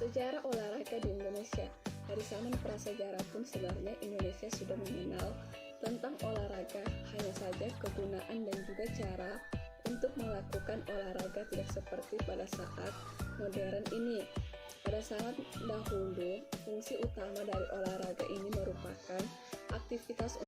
Sejarah olahraga di Indonesia. Dari zaman prasejarah pun sebenarnya Indonesia sudah mengenal tentang olahraga, hanya saja kegunaan dan juga cara untuk melakukan olahraga tidak seperti pada saat modern ini. Pada saat dahulu, fungsi utama dari olahraga ini merupakan aktivitas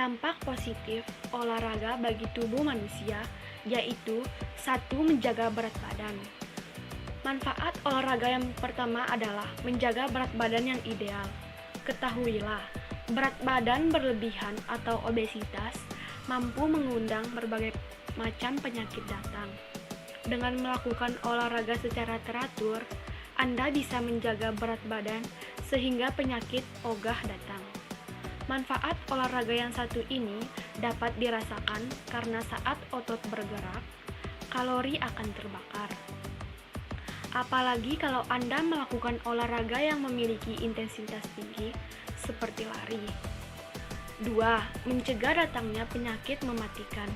Dampak positif olahraga bagi tubuh manusia yaitu 1. Menjaga berat badan. Manfaat olahraga yang pertama adalah menjaga berat badan yang ideal. Ketahuilah, berat badan berlebihan atau obesitas mampu mengundang berbagai macam penyakit datang. Dengan melakukan olahraga secara teratur, Anda bisa menjaga berat badan sehingga penyakit ogah datang. Manfaat olahraga yang satu ini dapat dirasakan karena saat otot bergerak, kalori akan terbakar. Apalagi kalau Anda melakukan olahraga yang memiliki intensitas tinggi seperti lari. 2. Mencegah datangnya penyakit mematikan.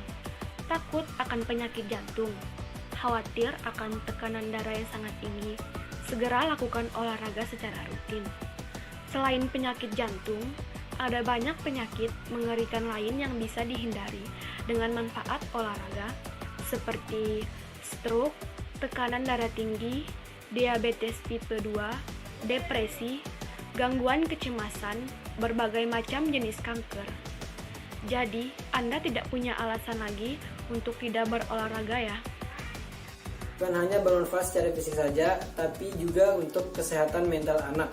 Takut akan penyakit jantung, khawatir akan tekanan darah yang sangat tinggi, segera lakukan olahraga secara rutin. Selain penyakit jantung, ada banyak penyakit mengerikan lain yang bisa dihindari dengan manfaat olahraga seperti stroke, tekanan darah tinggi, diabetes tipe 2, depresi, gangguan kecemasan, berbagai macam jenis kanker. Jadi, Anda tidak punya alasan lagi untuk tidak berolahraga ya. Bukan hanya bermanfaat secara fisik saja, tapi juga untuk kesehatan mental anak.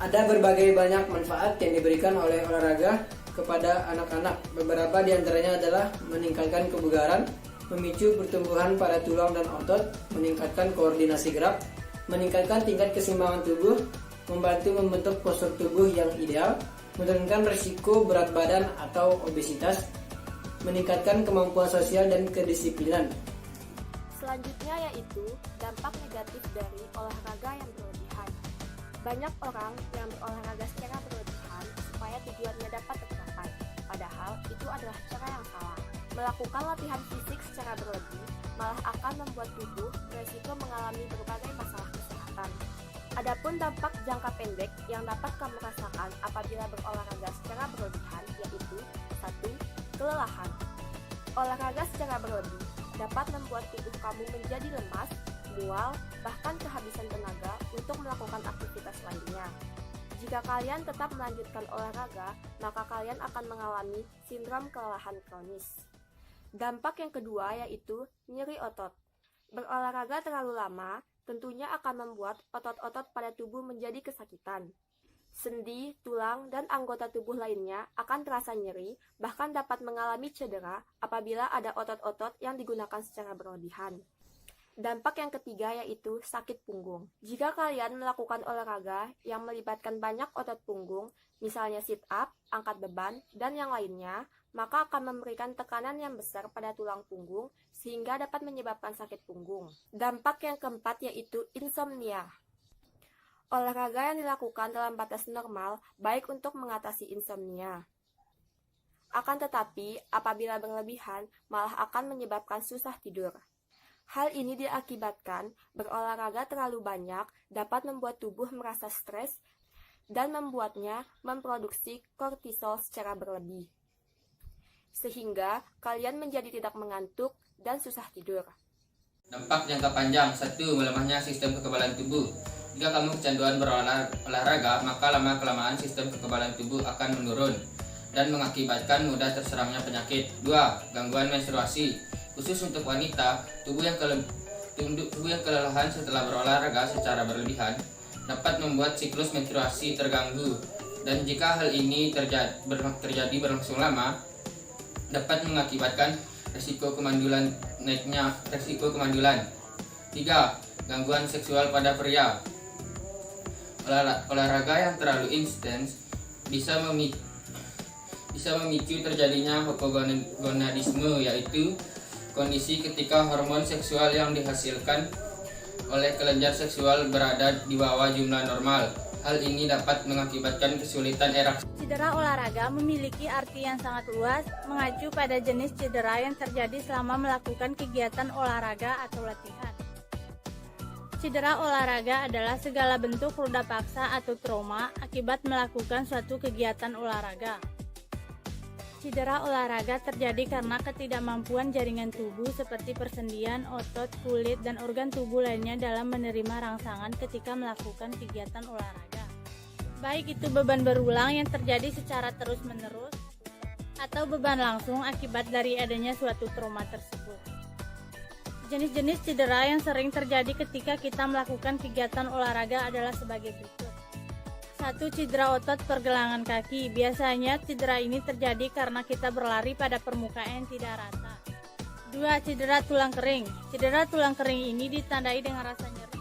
Ada berbagai banyak manfaat yang diberikan oleh olahraga kepada anak-anak. Beberapa di antaranya adalah meningkatkan kebugaran, memicu pertumbuhan pada tulang dan otot, meningkatkan koordinasi gerak, meningkatkan tingkat keseimbangan tubuh, membantu membentuk postur tubuh yang ideal, menurunkan risiko berat badan atau obesitas, meningkatkan kemampuan sosial dan kedisiplinan. Selanjutnya yaitu dampak negatif dari olahraga yang berlebihan. Banyak orang yang berolahraga secara berlebihan supaya tujuannya dapat tercapai, padahal itu adalah cara yang salah. Melakukan latihan fisik secara berlebih malah akan membuat tubuh beresiko mengalami berbagai masalah kesehatan. Adapun dampak jangka pendek yang dapat kamu rasakan apabila berolahraga secara berlebihan yaitu 1. Kelelahan. Olahraga secara berlebih dapat membuat tubuh kamu menjadi lemas, mual, bahkan kehabisan tenaga untuk melakukan aktivitas lainnya. Jika kalian tetap melanjutkan olahraga, maka kalian akan mengalami sindrom kelelahan kronis. Dampak yang kedua yaitu nyeri otot. Berolahraga terlalu lama tentunya akan membuat otot-otot pada tubuh menjadi kesakitan. Sendi, tulang, dan anggota tubuh lainnya akan terasa nyeri, bahkan dapat mengalami cedera apabila ada otot-otot yang digunakan secara berlebihan. Dampak yang ketiga yaitu sakit punggung. Jika kalian melakukan olahraga yang melibatkan banyak otot punggung, misalnya sit up, angkat beban, dan yang lainnya, maka akan memberikan tekanan yang besar pada tulang punggung sehingga dapat menyebabkan sakit punggung. Dampak yang keempat yaitu insomnia. Olahraga yang dilakukan dalam batas normal baik untuk mengatasi insomnia. Akan tetapi, apabila berlebihan, malah akan menyebabkan susah tidur. Hal ini diakibatkan berolahraga terlalu banyak dapat membuat tubuh merasa stres dan membuatnya memproduksi kortisol secara berlebih. Sehingga kalian menjadi tidak mengantuk dan susah tidur. Dampak jangka panjang. 1. Melemahnya sistem kekebalan tubuh. Jika kamu kecanduan berolahraga, maka lama-kelamaan sistem kekebalan tubuh akan menurun dan mengakibatkan mudah terserangnya penyakit. 2. Gangguan menstruasi. Khusus untuk wanita, tubuh yang kelelahan setelah berolahraga secara berlebihan dapat membuat siklus menstruasi terganggu, dan jika hal ini terjadi berlangsung lama, dapat mengakibatkan naiknya resiko kemandulan. 3. Gangguan seksual pada pria. Olahraga yang terlalu intens bisa memicu terjadinya hypogonadisme, yaitu kondisi ketika hormon seksual yang dihasilkan oleh kelenjar seksual berada di bawah jumlah normal. Hal ini dapat mengakibatkan kesulitan ereksi. Cedera olahraga memiliki arti yang sangat luas, mengacu pada jenis cedera yang terjadi selama melakukan kegiatan olahraga atau latihan. Cedera olahraga adalah segala bentuk ruda paksa atau trauma akibat melakukan suatu kegiatan olahraga. Cedera olahraga terjadi karena ketidakmampuan jaringan tubuh seperti persendian, otot, kulit, dan organ tubuh lainnya dalam menerima rangsangan ketika melakukan kegiatan olahraga. Baik itu beban berulang yang terjadi secara terus-menerus, atau beban langsung akibat dari adanya suatu trauma tersebut. Jenis-jenis cedera yang sering terjadi ketika kita melakukan kegiatan olahraga adalah sebagai berikut. 1. Cedera otot pergelangan kaki. Biasanya cedera ini terjadi karena kita berlari pada permukaan yang tidak rata. 2. Cedera tulang kering. Cedera tulang kering ini ditandai dengan rasa nyeri.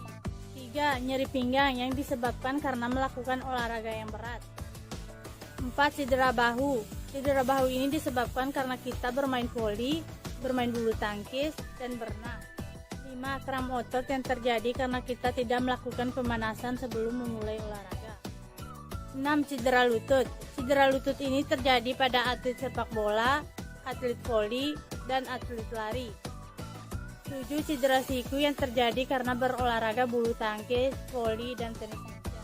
3. Nyeri pinggang yang disebabkan karena melakukan olahraga yang berat. 4. Cedera bahu. Cedera bahu ini disebabkan karena kita bermain voli, bermain bulu tangkis, dan berenang. 5. Kram otot yang terjadi karena kita tidak melakukan pemanasan sebelum memulai olahraga. 6. Cedera lutut. Cedera lutut ini terjadi pada atlet sepak bola, atlet voli, dan atlet lari. 7. Cedera siku yang terjadi karena berolahraga bulu tangkis, voli, dan tenis meja.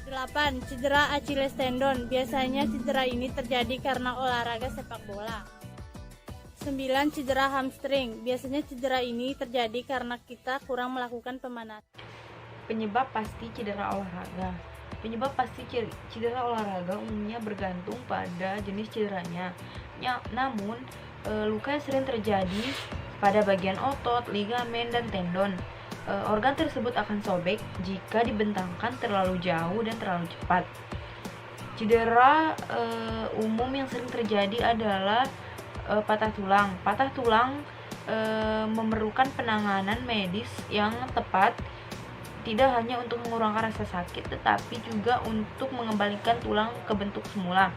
8. Cedera Achilles tendon. Biasanya cedera ini terjadi karena olahraga sepak bola. 9. Cedera hamstring. Biasanya cedera ini terjadi karena kita kurang melakukan pemanasan. Penyebab pasti cedera olahraga. Penyebab pasti cedera olahraga umumnya bergantung pada jenis cederanya. Namun, luka yang sering terjadi pada bagian otot, ligamen, dan tendon. Organ tersebut akan sobek jika dibentangkan terlalu jauh dan terlalu cepat. Cedera umum yang sering terjadi adalah patah tulang. Patah tulang memerlukan penanganan medis yang tepat, tidak hanya untuk mengurangkan rasa sakit, tetapi juga untuk mengembalikan tulang ke bentuk semula.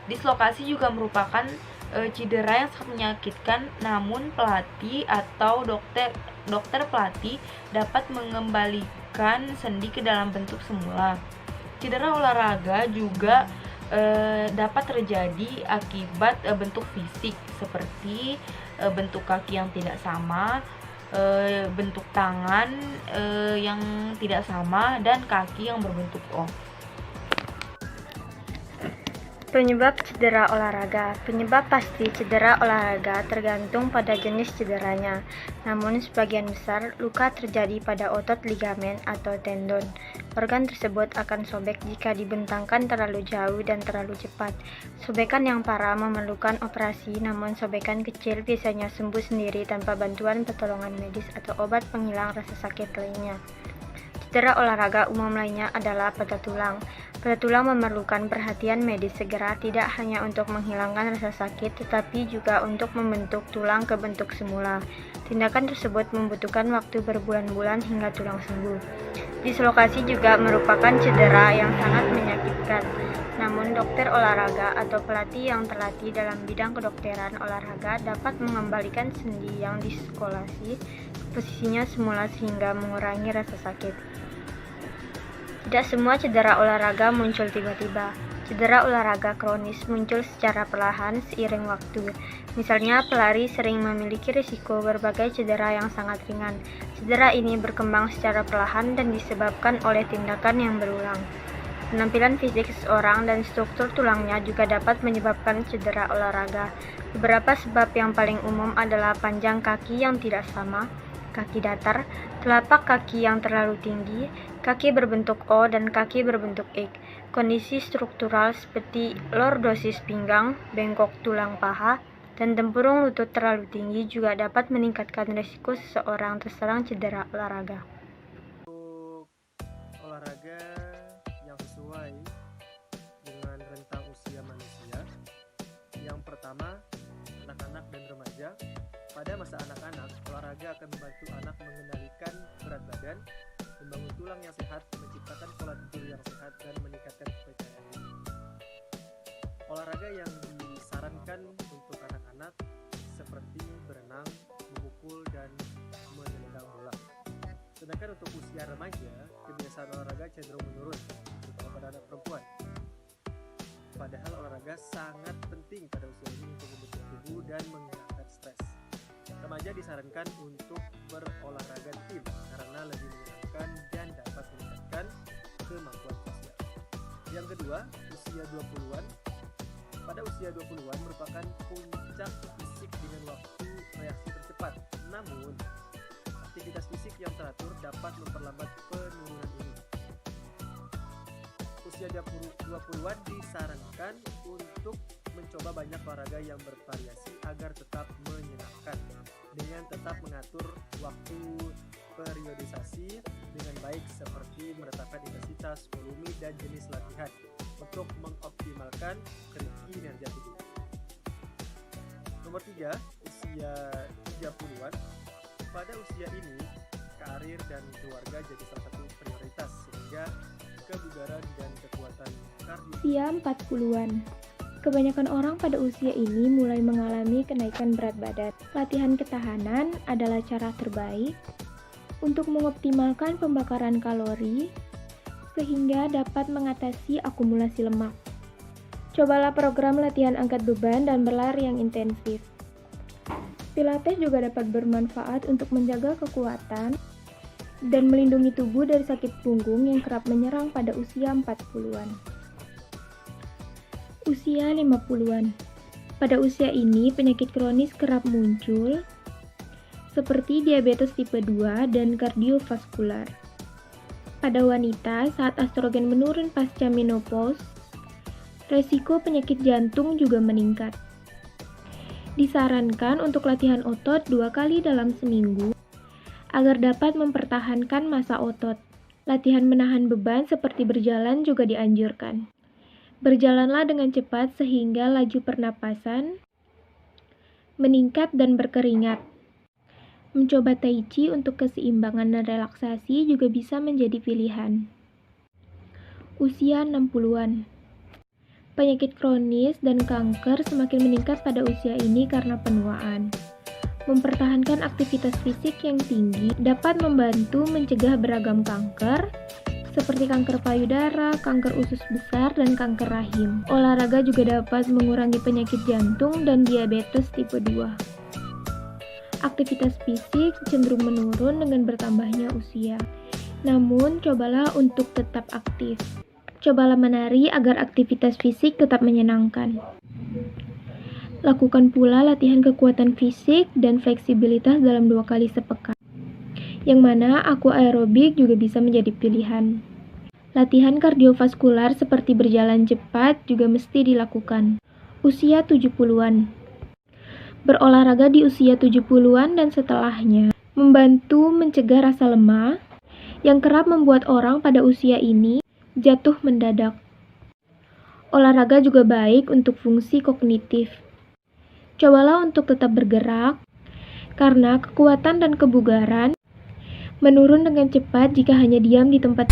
Dislokasi juga merupakan cedera yang sangat menyakitkan, namun pelatih atau dokter pelatih dapat mengembalikan sendi ke dalam bentuk semula. Cedera olahraga juga dapat terjadi akibat bentuk fisik seperti bentuk kaki yang tidak sama, bentuk tangan yang tidak sama, dan kaki yang berbentuk O. Penyebab cedera olahraga. Penyebab pasti cedera olahraga tergantung pada jenis cederanya. Namun sebagian besar luka terjadi pada otot, ligamen, atau tendon. Organ tersebut akan sobek jika dibentangkan terlalu jauh dan terlalu cepat. Sobekan yang parah memerlukan operasi, namun sobekan kecil biasanya sembuh sendiri tanpa bantuan pertolongan medis atau obat penghilang rasa sakit lainnya. Cedera olahraga umum lainnya adalah patah tulang. Patah tulang memerlukan perhatian medis segera, tidak hanya untuk menghilangkan rasa sakit, tetapi juga untuk membentuk tulang ke bentuk semula. Tindakan tersebut membutuhkan waktu berbulan-bulan hingga tulang sembuh. Dislokasi juga merupakan cedera yang sangat menyakitkan. Namun dokter olahraga atau pelatih yang terlatih dalam bidang kedokteran olahraga dapat mengembalikan sendi yang dislokasi ke posisinya semula sehingga mengurangi rasa sakit. Tidak semua cedera olahraga muncul tiba-tiba. Cedera olahraga kronis muncul secara perlahan seiring waktu. Misalnya, pelari sering memiliki risiko berbagai cedera yang sangat ringan. Cedera ini berkembang secara perlahan dan disebabkan oleh tindakan yang berulang. Penampilan fisik seseorang dan struktur tulangnya juga dapat menyebabkan cedera olahraga. Beberapa sebab yang paling umum adalah panjang kaki yang tidak sama, kaki datar, telapak kaki yang terlalu tinggi, kaki berbentuk O dan kaki berbentuk X. Kondisi struktural seperti lordosis pinggang, bengkok tulang paha, dan tempurung lutut terlalu tinggi juga dapat meningkatkan risiko seseorang terserang cedera olahraga. Untuk olahraga yang sesuai dengan rentang usia manusia, yang pertama, anak-anak dan remaja. Pada masa anak-anak, olahraga akan membantu anak mengendalikan berat badan, membangun tulang yang sehat, menciptakan pola tidur yang sehat, dan meningkatkan kepercayaan diri. Olahraga yang disarankan untuk anak-anak seperti berenang, memukul, dan menendang bola. Sedangkan untuk usia remaja, kebiasaan olahraga cenderung menurun, terutama pada anak perempuan. Padahal olahraga sangat penting pada usia ini untuk membentuk tubuh dan menghilangkan stres. Remaja disarankan untuk berolahraga tim karena lebih menyenangkan dan dapat meningkatkan kemampuan sosial. Yang kedua, usia 20-an. Pada usia 20-an merupakan puncak fisik dengan waktu reaksi tercepat. Namun, aktivitas fisik yang teratur dapat memperlambat penurunan ini. Usia 20-an disarankan untuk mencoba banyak olahraga yang bervariasi agar tetap menyenangkan, dengan tetap mengatur waktu periodisasi dengan baik seperti menetapkan intensitas, volume, dan jenis latihan untuk mengoptimalkan kinerja tubuh. Nomor 3, usia 30-an. Pada usia ini, karir dan keluarga jadi salah satu prioritas sehingga kebugaran dan kekuatan kardio. Usia 40-an. Kebanyakan orang pada usia ini mulai mengalami kenaikan berat badan. Latihan ketahanan adalah cara terbaik untuk mengoptimalkan pembakaran kalori sehingga dapat mengatasi akumulasi lemak. Cobalah program latihan angkat beban dan berlari yang intensif. Pilates juga dapat bermanfaat untuk menjaga kekuatan dan melindungi tubuh dari sakit punggung yang kerap menyerang pada usia 40-an. Usia 50-an. Pada usia ini, penyakit kronis kerap muncul, seperti diabetes tipe 2 dan kardiovaskular. Pada wanita, saat estrogen menurun pasca menopause, resiko penyakit jantung juga meningkat. Disarankan untuk latihan otot 2 kali dalam seminggu, agar dapat mempertahankan massa otot. Latihan menahan beban seperti berjalan juga dianjurkan. Berjalanlah dengan cepat sehingga laju pernapasan meningkat dan berkeringat. Mencoba tai chi untuk keseimbangan dan relaksasi juga bisa menjadi pilihan. Usia 60-an. Penyakit kronis dan kanker semakin meningkat pada usia ini karena penuaan. Mempertahankan aktivitas fisik yang tinggi dapat membantu mencegah beragam kanker, seperti kanker payudara, kanker usus besar, dan kanker rahim. Olahraga juga dapat mengurangi penyakit jantung dan diabetes tipe 2. Aktivitas fisik cenderung menurun dengan bertambahnya usia. Namun, cobalah untuk tetap aktif. Cobalah menari agar aktivitas fisik tetap menyenangkan. Lakukan pula latihan kekuatan fisik dan fleksibilitas dalam 2 kali sepekan, yang mana aquaerobik juga bisa menjadi pilihan. Latihan kardiovaskular seperti berjalan cepat juga mesti dilakukan. Usia 70-an. Berolahraga di usia 70-an dan setelahnya membantu mencegah rasa lemah yang kerap membuat orang pada usia ini jatuh mendadak. Olahraga juga baik untuk fungsi kognitif. Cobalah untuk tetap bergerak, karena kekuatan dan kebugaran menurun dengan cepat jika hanya diam di tempat.